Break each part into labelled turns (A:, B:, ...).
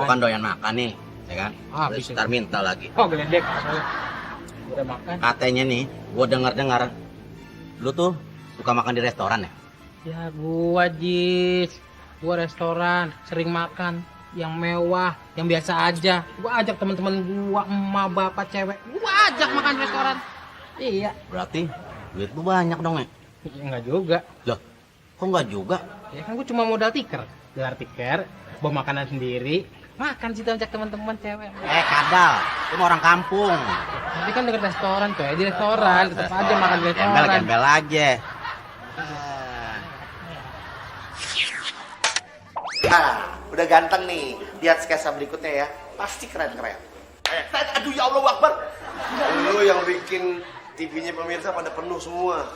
A: kan doyan makan nih, ya kan?
B: Bisa.
A: Ntar minta lagi.
B: Oh, geledek. Udah makan.
A: Katanya nih, gua dengar-dengar lu tuh suka makan di restoran ya?
B: Ya gua Jis. Gua restoran, sering makan yang mewah, yang biasa aja. Gua ajak teman-teman gua, emak, bapak, cewek. Gua ajak makan di restoran. Iya.
A: Berarti duit lu banyak dong, ya?
B: Enggak juga.
A: Loh, kok enggak juga?
B: Ya kan gua cuma modal tiker. Gelar tiker, bawa makanan sendiri. Makan situ ajak teman-teman cewek.
A: Kadal, lu mah orang kampung.
B: Tapi kan dekat restoran tuh, di restoran tetap aja makan di restoran.
A: Gembel-gembel aja.
C: Nah, udah ganteng nih. Lihat sketsa berikutnya ya. Pasti keren-keren. Aduh ya Allah Akbar.
D: Lu yang bikin TV-nya pemirsa pada penuh semua.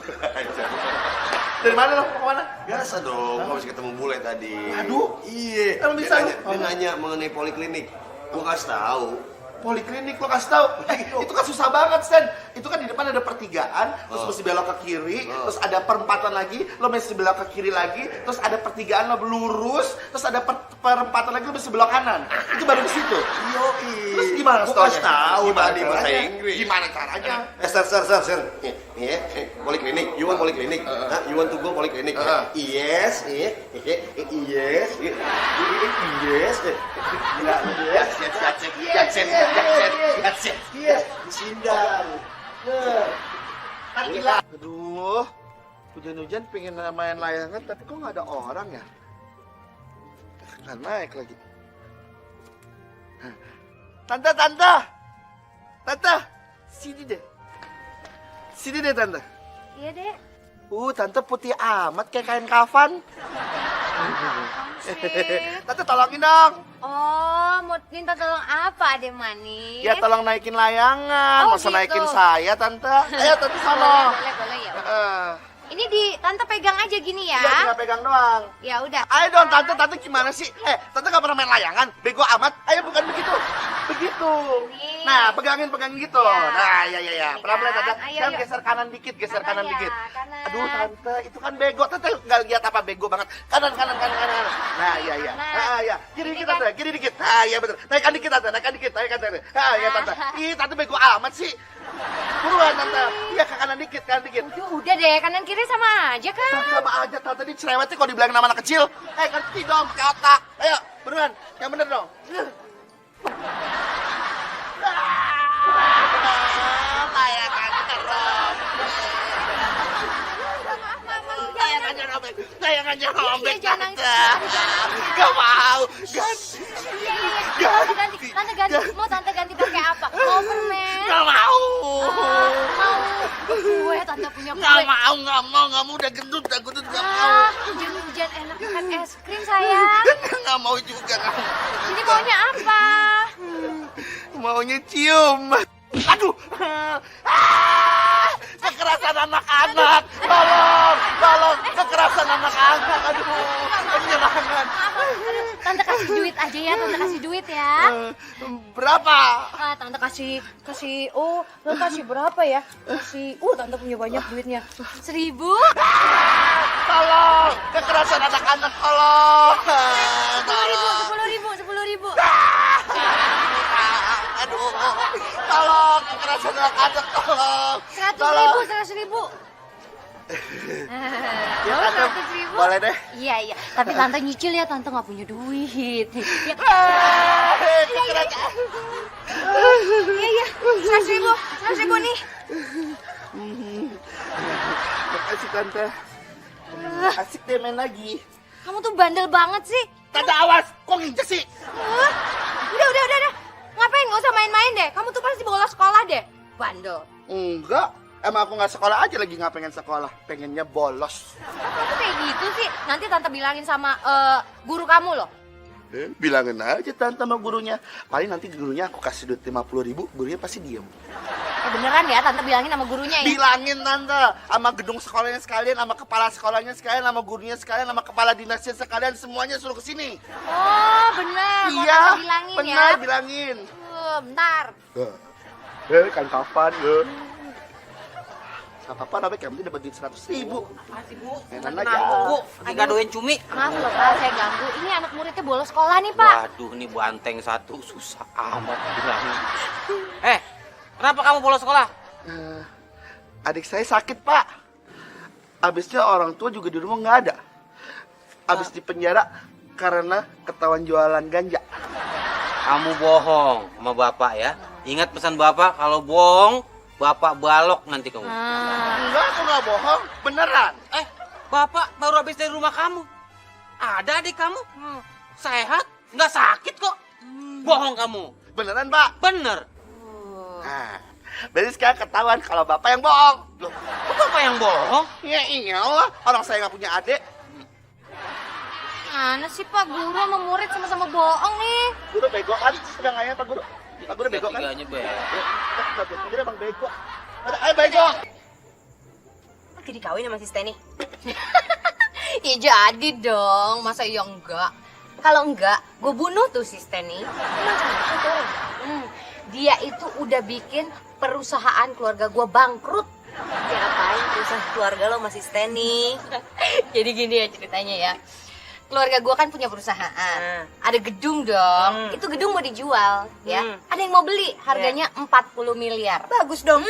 C: Dari mana lo? Mau kemana?
D: Biasa dong, habis ketemu bule tadi.
C: Aduh.
D: Iya.
C: Emang bisa
D: Dia nanya mengenai poliklinik. Gua kasih tahu.
C: Poliklinik lo kasih tahu. Itu kan susah banget, Stan. Itu kan di depan ada pertigaan, terus mesti belok ke kiri, terus ada perempatan lagi, lo mesti belok ke kiri lagi, terus ada pertigaan lo lurus, terus ada perempatan lagi lo mesti belok kanan. Itu baru di situ.
D: Yoi.
C: Terus gimana
D: Gua
C: stolnya?
D: kasih tahu
C: Gimana
D: tadi bahasa
C: caranya?
D: Inggris.
C: Gimana caranya?
D: Sir. Iya, poliklinik. You want poliklinik? You want to go poliklinik? Yes, yes. Yes, Sindang.
C: Aduh, hujan-hujan pengen main layangan tapi kok nggak ada orang ya? Nggak naik lagi. Tante, sini deh tante.
E: Iya deh.
C: Tante putih amat kayak kain kafan.
E: Sih.
C: Tante tolongin dong.
E: Oh, mau minta tolong apa deh manis?
C: Ya tolong naikin layangan.
E: Oh,
C: Masa
E: gitu.
C: naikin saya tante? Ayo tante sono.
E: Boleh ya.
C: Heeh.
E: Ini tante pegang aja gini ya.
C: Iya tinggal pegang doang.
E: Ya udah.
C: Ayo dong tante gimana sih? Tante gak pernah main layangan, bego amat. Ayo bukan begitu. Begitu.
E: Nih.
C: Nah, pegangin gitu.
E: Ya.
C: Nah, ya.
E: Ini
C: Pelan-pelan
E: kan.
C: tante.
E: Ayo,
C: Sekarang
E: yuk.
C: geser kanan dikit,
E: Kanan ya,
C: dikit.
E: kanan.
C: Aduh, tante, itu kan bego. Tante nggak lihat apa bego banget. Kanan. Nah, iya.
E: Kanan.
C: Ah, iya. Kiri
E: Ini
C: dikit
E: kan.
C: tante, kiri dikit. Ah, iya betul. Naikkan dikit tante. Ah, iya tante. Ih, tante bego amat sih. Buruan tante. Iya, ke kanan dikit.
E: Udah deh, kanan kiri sama aja kan.
C: Sama aja tante ini cerewetnya kalau dibilangin nama anak kecil. Ngerti dong kata. Ayo, beneran. Yang bener dong. Layangannya robek.
E: Iya, jangan
C: Tante.
E: nangis.
C: Gak mau.
E: Tante ganti. Mau tante ganti pakai apa? Mau permen?
C: Gak mau.
E: Mau kue, tante punya kue.
C: Gak mau. Udah gendut, gak mau.
E: Hujan-hujan enak makan es krim sayang.
C: Gak mau juga.
E: Ini maunya apa?
C: Maunya cium. Aduh. Kekerasan anak-anak. Tolong. Kekerasan anak-anak. Aduh. Penyerangan.
E: Tante kasih duit aja ya, tante kasih duit ya.
C: Berapa?
E: Tante kasih lo kasih berapa ya? Tante punya banyak duitnya. 1.000.
C: Tolong. Kekerasan anak-anak. Tolong.
E: 10.000.
C: Aduh. Tolong. Kekerasan anak-anak. Tolong.
E: 100.000.
C: Ya,
E: Oh,
C: Tante,
E: 100.000.
C: boleh deh.
E: Iya. Tapi tante nyicil ya, tante nggak punya duit. Ya. Iya. 100.000 nih.
C: Makasih tante. Asik deh main lagi.
E: Kamu tuh bandel banget sih.
C: Tante awas, kok nginjek sih?
E: Udah. Ngapain? Nggak usah main-main deh. Kamu tuh pasti bolos sekolah deh. Bandel.
C: Enggak. Emang aku nggak sekolah aja lagi nggak pengen sekolah. Pengennya bolos.
E: Kamu kayak gitu sih. Nanti tante bilangin sama guru kamu loh.
C: Bilangin aja tante sama gurunya. Paling nanti gurunya aku kasih duit 50.000, gurunya pasti diem.
E: Beneran ya, tante bilangin sama gurunya ya.
C: Bilangin tante, sama gedung sekolahnya sekalian, sama kepala sekolahnya sekalian, sama gurunya sekalian, sama kepala dinasnya sekalian, semuanya suruh kesini.
E: Oh, bener. Mau
C: Iya,
E: tante bilangin
C: benar
E: ya.
C: bilangin.
E: Bentar.
C: Kan kapan ya? Gak apa-apa lah, Bek. Yang penting dapat duit 100.000.
B: Makasih Bu.
C: Enak
B: Tenang
C: aja.
B: Bu. Digadoin cumi.
E: Maaf loh Pak, saya ganggu. Ini anak muridnya bolos sekolah nih Pak.
B: Waduh, nih banteng satu susah amat bilangnya. Kenapa kamu bolos sekolah?
C: Adik saya sakit, Pak. Abisnya orang tua juga di rumah nggak ada. Abis di penjara karena ketahuan jualan ganja.
B: Kamu bohong sama bapak ya. Ingat pesan bapak, kalau bohong, bapak balok nanti kamu.
C: Enggak, aku nggak bohong. Beneran.
B: Bapak baru habis dari rumah kamu. Ada adik kamu? Sehat? Nggak sakit kok. Bohong kamu.
C: Beneran, Pak.
B: Bener.
C: Nah, berarti sekarang ketahuan kalau Bapak yang bohong. Loh,
B: Kok bapak yang bohong?
C: ya iyalah. Orang saya nggak punya adik.
E: Mana sih Pak, guru sama murid sama-sama bohong nih.
C: Guru bego kan? Udah nggak ya, Pak Guru? Pak Guru bego kan?
B: Tiganya bego.
C: Dia bang bego. Ayo bego.
F: Jadi kawin sama si Steny?
E: Ya jadi dong, masa iya enggak?
F: Kalau enggak, gue bunuh tuh si Steny.
E: Dia itu udah bikin perusahaan keluarga gua bangkrut.
F: Ya apain perusahaan keluarga lo masih Steny?
E: Jadi gini ya ceritanya ya. Keluarga gua kan punya perusahaan. Ada gedung dong. Itu gedung mau dijual ya. Ada yang mau beli, harganya 40 miliar.
F: Bagus dong.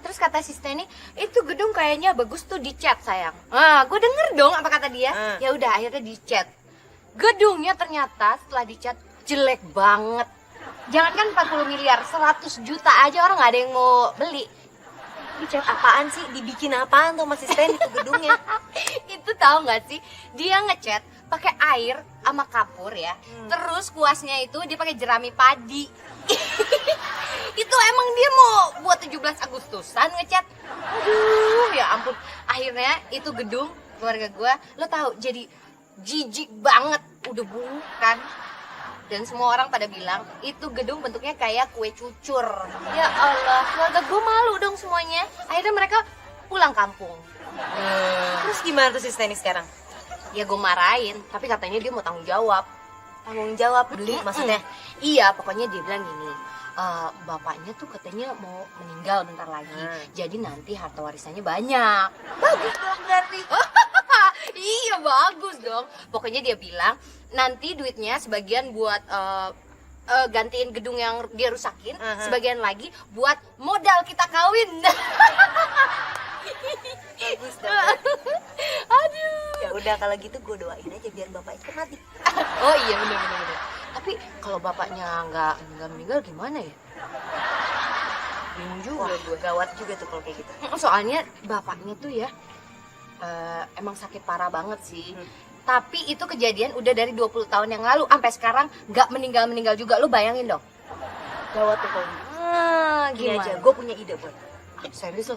E: Terus kata si Steny, itu gedung kayaknya bagus tuh dicat sayang. Ah, gue denger dong apa kata dia. Ya udah akhirnya dicat. Gedungnya ternyata setelah dicat jelek banget. Jangankan 40 miliar, 100 juta aja orang nggak ada yang mau beli.
F: Dicat apaan sih? Dibikin apaan tuh masih Steny itu gedungnya?
E: Itu tahu nggak sih? Dia ngecat pakai air sama kapur ya. Terus kuasnya itu dia pakai jerami padi. Itu emang dia mau buat 17 Agustusan ngecat. Aduh, ya ampun. Akhirnya itu gedung keluarga gua, lo tahu, jadi jijik banget, udah bungu kan. Dan semua orang pada bilang itu gedung bentuknya kayak kue cucur. Ya Allah, keluarga gue malu dong semuanya. Akhirnya mereka pulang kampung.
F: Terus gimana tuh si Steny sekarang?
E: Ya gue marahin, tapi katanya dia mau tanggung jawab.
F: Tanggung jawab beli maksudnya?
E: Iya, pokoknya dia bilang gini, bapaknya tuh katanya mau meninggal bentar lagi. Jadi nanti harta warisannya banyak.
F: Bagus dong berarti.
E: Iya bagus dong. Pokoknya dia bilang nanti duitnya sebagian buat gantiin gedung yang dia rusakin, sebagian lagi buat modal kita kawin.
F: Bagus dong.
E: Aduh.
F: Ya udah kalau gitu gue doain aja biar bapak ikut mati.
E: Oh iya benar. Tapi kalau bapaknya nggak meninggal gimana ya?
F: Bingung juga gue. Gawat juga tuh kalau kayak gitu.
E: Soalnya bapaknya tuh ya emang sakit parah banget sih. Tapi itu kejadian udah dari 20 tahun yang lalu. Sampai sekarang nggak meninggal juga. Lu bayangin dong.
F: Gawat tuh kalau gitu. Gini
E: Gimana?
F: aja, gue punya ide buat.
E: Serius lu?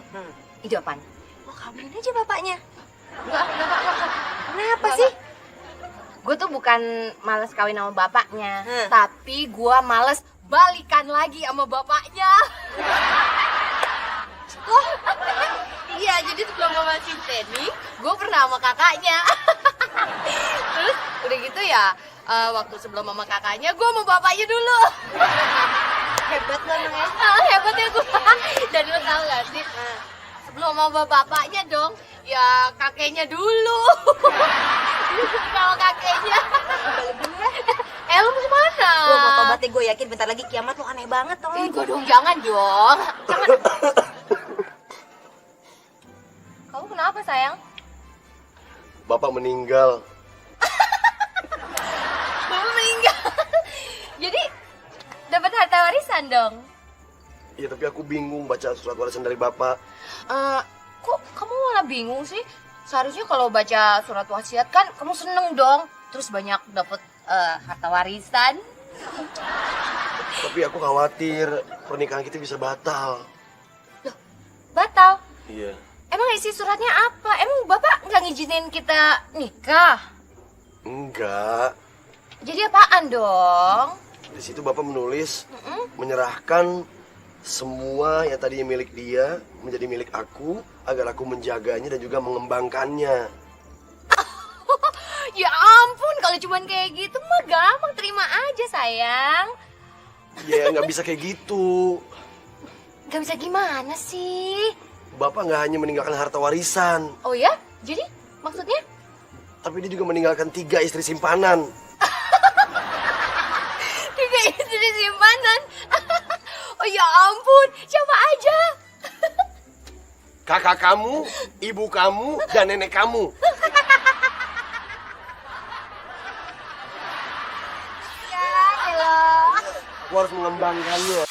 E: Ide apaan?
F: Lo kawinin aja bapaknya.
E: Enggak.
F: Kenapa sih?
E: Gue tuh bukan males kawin sama bapaknya. Tapi gue males balikan lagi sama bapaknya. Iya, jadi sebelum sama si Steny, gue pernah sama kakaknya. Terus udah gitu ya, waktu sebelum sama kakaknya, gue sama bapaknya dulu.
F: Hebat lo emang ya.
E: Hebat ya gue. Dan lo tau gak sih, sebelum sama bapaknya dong, ya kakeknya dulu. Sama kakeknya. Lo mau kemana?
F: Gue mau tobat deh, gue yakin bentar lagi kiamat lo aneh banget tau.
E: Enggak dong, jangan dong. Jangan. Kamu kenapa sayang?
D: Bapak meninggal.
E: Bapak meninggal. Jadi dapat harta warisan dong.
D: Iya, tapi aku bingung baca surat warisan dari Bapak.
E: Kok kamu malah bingung sih? Seharusnya kalau baca surat wasiat kan kamu seneng dong. Terus banyak dapat harta warisan.
D: Tapi aku khawatir pernikahan kita bisa batal.
E: Batal.
D: Iya.
E: Emang isi suratnya apa? Emang bapak nggak ngizinin kita nikah?
D: Enggak.
E: Jadi apaan dong?
D: Di situ Bapak menulis menyerahkan semua yang tadinya milik dia menjadi milik aku agar aku menjaganya dan juga mengembangkannya.
E: Ya ampun, kalau cuman kayak gitu mah gampang, terima aja sayang.
D: Ya nggak bisa kayak gitu.
E: Gak bisa gimana sih?
D: Bapak nggak hanya meninggalkan harta warisan,
E: Oh ya? Jadi maksudnya?
D: tapi dia juga meninggalkan 3 istri simpanan.
E: 3 istri simpanan. Oh ya ampun, siapa aja?
D: Kakak kamu, ibu kamu, dan nenek kamu.
E: Ya elah.
D: Aku harus mengembangkannya.